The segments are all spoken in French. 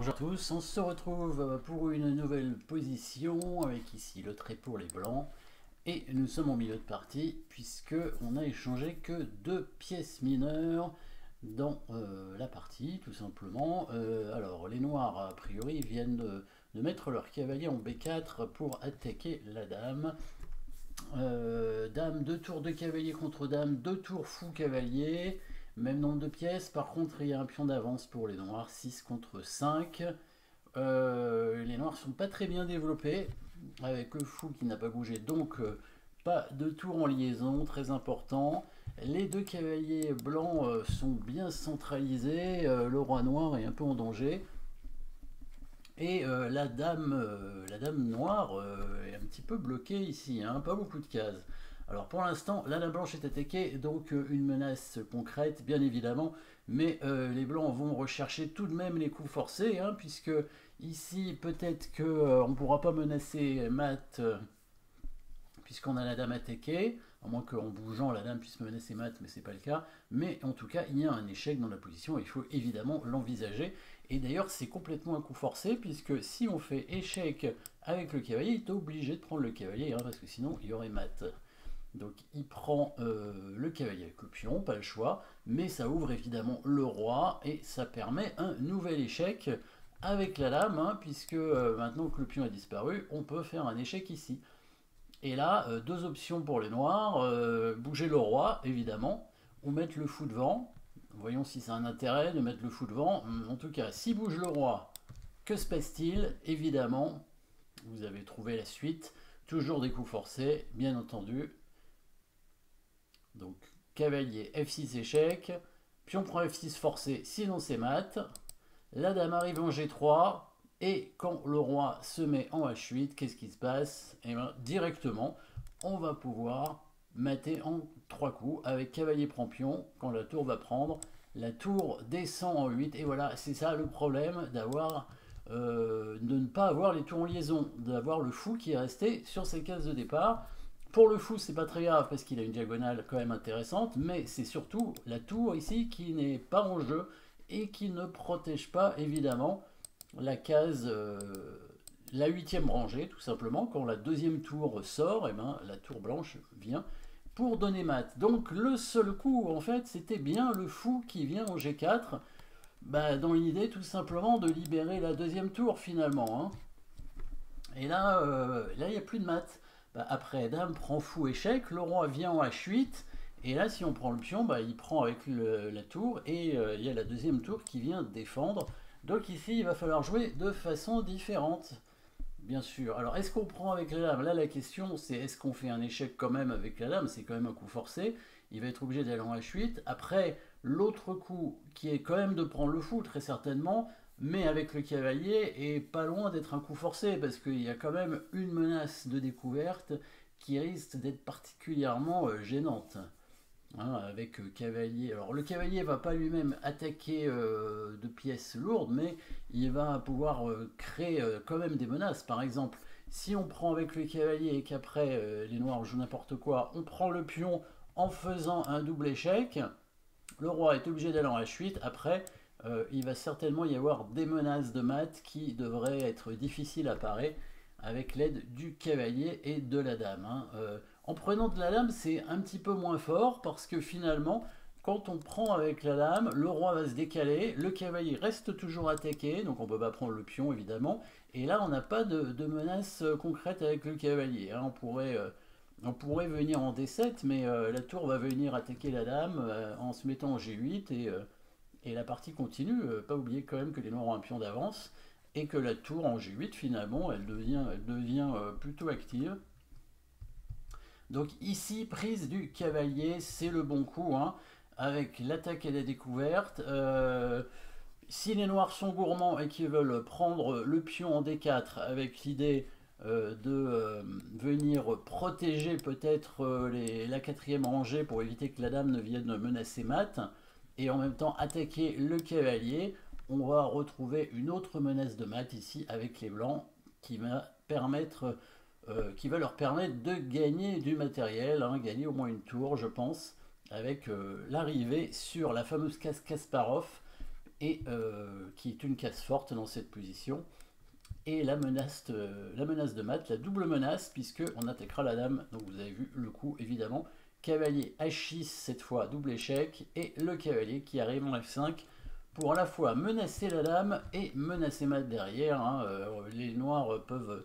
Bonjour à tous, on se retrouve pour une nouvelle position avec ici le trait pour les blancs et nous sommes en milieu de partie puisque on a échangé que 2 pièces mineures dans la partie tout simplement. Alors les noirs a priori viennent de mettre leur cavalier en B4 pour attaquer la dame. Dame, 2 tours de cavalier contre dame, 2 tours fou cavalier, même nombre de pièces. Par contre, il y a un pion d'avance pour les noirs, 6 contre 5. Les noirs sont pas très bien développés, avec le fou qui n'a pas bougé, donc pas de tour en liaison, très important. Les 2 cavaliers blancs sont bien centralisés, le roi noir est un peu en danger. Et la dame noire est un petit peu bloquée ici, hein, pas beaucoup de cases. Alors pour l'instant, la dame blanche est attaquée, donc une menace concrète, bien évidemment, mais les blancs vont rechercher tout de même les coups forcés, hein, puisque ici peut-être qu'on ne pourra pas menacer mat, puisqu'on a la dame attaquée, à moins qu'en bougeant la dame puisse menacer mat, mais c'est pas le cas. Mais en tout cas, il y a un échec dans la position, il faut évidemment l'envisager. Et d'ailleurs, c'est complètement un coup forcé, puisque si on fait échec avec le cavalier, il est obligé de prendre le cavalier, hein, parce que sinon il y aurait mat. Donc il prend le cavalier avec le pion, pas le choix, mais ça ouvre évidemment le roi, et ça permet un nouvel échec avec la dame, hein, puisque maintenant que le pion a disparu, on peut faire un échec ici. Et là, 2 options pour les noirs, bouger le roi, évidemment, ou mettre le fou devant. Voyons si c'est un intérêt de mettre le fou devant. En tout cas, si bouge le roi, que se passe-t-il? Évidemment, vous avez trouvé la suite. Toujours des coups forcés, bien entendu. Donc, cavalier F6 échec. Pion prend F6 forcé, sinon c'est mat. La dame arrive en G3. Et quand le roi se met en H8, qu'est-ce qui se passe? Et bien, directement, on va pouvoir mater en 3 coups avec cavalier prend pion. Quand la tour va prendre, la tour descend en 8. Et voilà, c'est ça le problème d'avoir de ne pas avoir les tours en liaison, d'avoir le fou qui est resté sur ses cases de départ. Pour le fou, c'est pas très grave parce qu'il a une diagonale quand même intéressante, mais c'est surtout la tour ici qui n'est pas en jeu et qui ne protège pas évidemment la case, la 8e rangée, tout simplement. Quand la 2e tour sort, et ben, la tour blanche vient pour donner mat. Donc le seul coup, en fait, c'était bien le fou qui vient en G4, bah, dans l'idée tout simplement de libérer la 2e tour finalement, hein. Et là, il n'y a plus de mat. Bah, après, dame prend fou échec, le roi vient en H8, et là, si on prend le pion, bah, il prend avec la tour, et il y a la 2e tour qui vient défendre. Donc ici, il va falloir jouer de façon différente, bien sûr. Alors, est-ce qu'on prend avec la dame? Là, la question, c'est est-ce qu'on fait un échec quand même avec la dame? C'est quand même un coup forcé. Il va être obligé d'aller en H8. Après, l'autre coup, qui est quand même de prendre le fou, très certainement, mais avec le cavalier, est pas loin d'être un coup forcé, parce qu'il y a quand même une menace de découverte qui risque d'être particulièrement gênante. Hein, avec cavalier. Alors le cavalier va pas lui-même attaquer de pièces lourdes, mais il va pouvoir créer quand même des menaces. Par exemple, si on prend avec le cavalier et qu'après les noirs jouent n'importe quoi, on prend le pion en faisant un double échec, le roi est obligé d'aller en H8. Après, il va certainement y avoir des menaces de mat qui devraient être difficiles à parer avec l'aide du cavalier et de la dame, hein. En prenant de la dame, c'est un petit peu moins fort parce que finalement, quand on prend avec la dame, le roi va se décaler, le cavalier reste toujours attaqué, donc on ne peut pas prendre le pion évidemment, et là on n'a pas de menace concrète avec le cavalier, hein. On pourrait venir en D7, mais la tour va venir attaquer la dame en se mettant en G8 et la partie continue. Pas oublier quand même que les noirs ont un pion d'avance et que la tour en G8 finalement elle devient plutôt active. Donc ici, prise du cavalier, c'est le bon coup, hein, avec l'attaque et la découverte. Si les noirs sont gourmands et qu'ils veulent prendre le pion en D4 avec l'idée de venir protéger peut-être la 4e rangée pour éviter que la dame ne vienne menacer mat, et en même temps attaquer le cavalier, on va retrouver une autre menace de mat ici avec les blancs qui va leur permettre de gagner du matériel, hein, gagner au moins une tour, je pense, avec l'arrivée sur la fameuse case Kasparov et qui est une case forte dans cette position. Et la menace de mat, la double menace, puisque on attaquera la dame. Donc vous avez vu le coup évidemment. Cavalier H6 cette fois, double échec, et le cavalier qui arrive en F5 pour à la fois menacer la dame et menacer mat derrière. Hein. Les noirs peuvent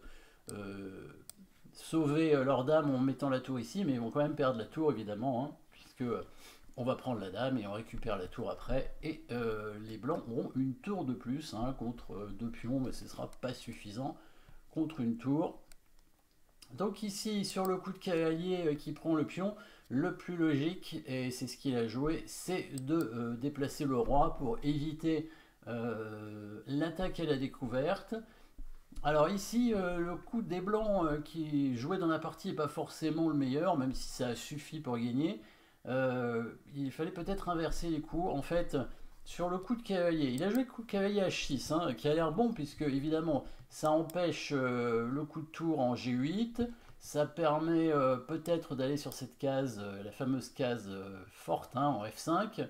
sauver leur dame en mettant la tour ici, mais ils vont quand même perdre la tour évidemment, hein, puisque on va prendre la dame et on récupère la tour après. Et les blancs auront une tour de plus, hein, contre deux pions, mais ce ne sera pas suffisant contre une tour. Donc ici, sur le coup de cavalier qui prend le pion, le plus logique, et c'est ce qu'il a joué, c'est de déplacer le roi pour éviter l'attaque à la découverte. Alors ici, le coup des blancs qui jouait dans la partie n'est pas forcément le meilleur, même si ça suffit pour gagner. Il fallait peut-être inverser les coups. En fait, sur le coup de cavalier, il a joué le coup de cavalier H6, hein, qui a l'air bon, puisque évidemment, ça empêche le coup de tour en G8. Ça permet peut-être d'aller sur cette case, la fameuse case forte, hein, en F5.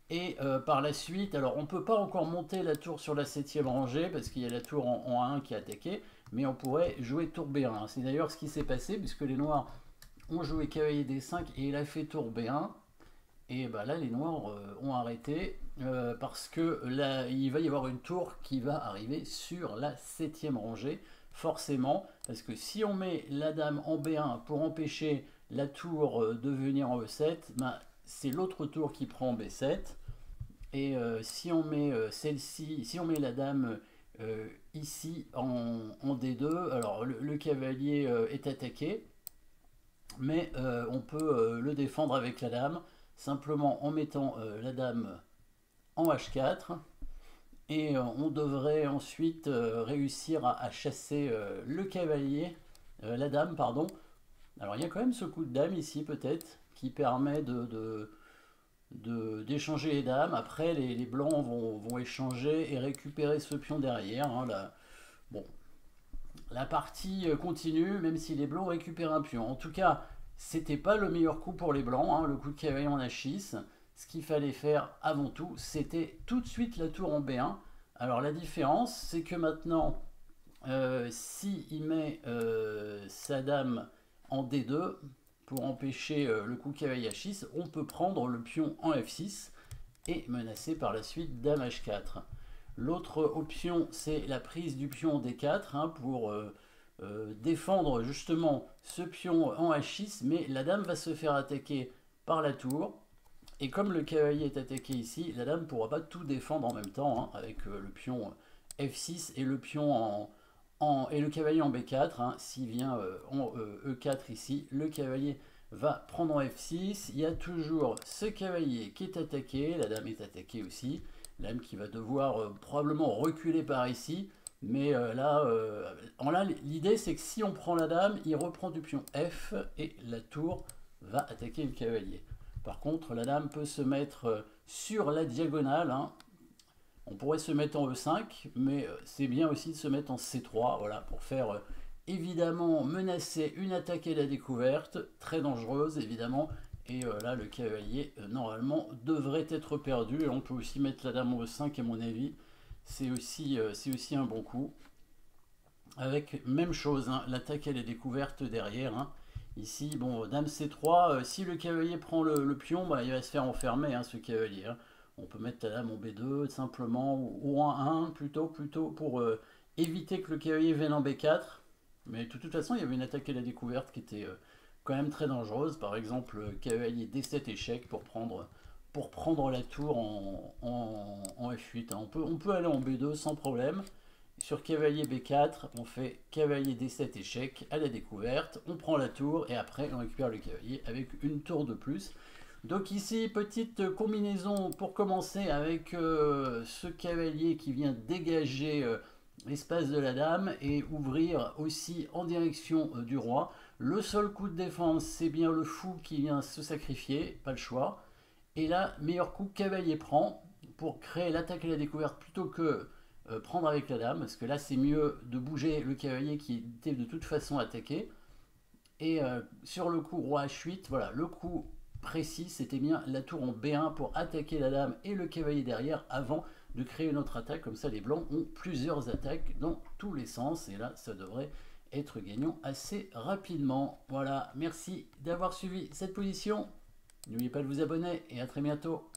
Et par la suite, alors on ne peut pas encore monter la tour sur la 7e rangée parce qu'il y a la tour en A1 qui est attaquée, mais on pourrait jouer tour B1. C'est d'ailleurs ce qui s'est passé puisque les noirs ont joué cavalier D5 et il a fait tour B1. Et bah là, les noirs ont arrêté parce que là, il va y avoir une tour qui va arriver sur la 7e rangée, forcément, parce que si on met la dame en B1 pour empêcher la tour de venir en E7, bah, c'est l'autre tour qui prend B7. Et si on met celle-ci, si on met la dame ici en D2, alors le cavalier est attaqué, mais on peut le défendre avec la dame, simplement en mettant la dame en H4. Et on devrait ensuite réussir à chasser le cavalier, la dame, pardon. Alors il y a quand même ce coup de dame ici peut-être, qui permet d'échanger les dames. Après, les blancs vont échanger et récupérer ce pion derrière. Hein, là. Bon, la partie continue, même si les blancs récupèrent un pion. En tout cas, c'était pas le meilleur coup pour les blancs, hein, le coup de cavalier en H6. Ce qu'il fallait faire avant tout, c'était tout de suite la tour en B1. Alors la différence, c'est que maintenant, s'il met sa dame en D2, pour empêcher le coup cavalier H6, on peut prendre le pion en F6 et menacer par la suite dame H4. L'autre option, c'est la prise du pion D4 hein, pour défendre justement ce pion en H6, mais la dame va se faire attaquer par la tour. Et comme le cavalier est attaqué ici, la dame ne pourra pas tout défendre en même temps, hein, avec le pion F6 et le pion et le cavalier en B4. Hein. S'il vient en E4 ici, le cavalier va prendre en F6. Il y a toujours ce cavalier qui est attaqué, la dame est attaquée aussi. La dame qui va devoir probablement reculer par ici. Mais là, l'idée c'est que si on prend la dame, il reprend du pion F et la tour va attaquer le cavalier. Par contre, la dame peut se mettre sur la diagonale. Hein. On pourrait se mettre en E5, mais c'est bien aussi de se mettre en C3, voilà, pour faire évidemment menacer une attaque à la découverte, très dangereuse évidemment. Et là, le cavalier, normalement, devrait être perdu. Et on peut aussi mettre la dame en E5, à mon avis. C'est aussi un bon coup. Avec même chose, hein, l'attaque à la découverte derrière. Hein. Ici, bon, dame C3, si le cavalier prend le pion, bah, il va se faire enfermer, hein, ce cavalier. Hein. On peut mettre la dame en B2, simplement, ou en 1 plutôt pour éviter que le cavalier vienne en B4. Mais de toute façon, il y avait une attaque à la découverte qui était quand même très dangereuse. Par exemple, cavalier D7 échec pour prendre la tour en F8. Hein. On peut aller en B2 sans problème. Sur cavalier B4, on fait cavalier D7 échec à la découverte, on prend la tour et après on récupère le cavalier avec une tour de plus. Donc ici, petite combinaison pour commencer avec ce cavalier qui vient dégager l'espace de la dame et ouvrir aussi en direction du roi. Le seul coup de défense, c'est bien le fou qui vient se sacrifier, pas le choix. Et là, meilleur coup, cavalier prend pour créer l'attaque à la découverte plutôt que prendre avec la dame, parce que là c'est mieux de bouger le cavalier qui était de toute façon attaqué. Et sur le coup roi H8, voilà, le coup précis c'était bien la tour en B1 pour attaquer la dame et le cavalier derrière avant de créer une autre attaque. Comme ça, les blancs ont plusieurs attaques dans tous les sens. Et là, ça devrait être gagnant assez rapidement. Voilà, merci d'avoir suivi cette position. N'oubliez pas de vous abonner et à très bientôt.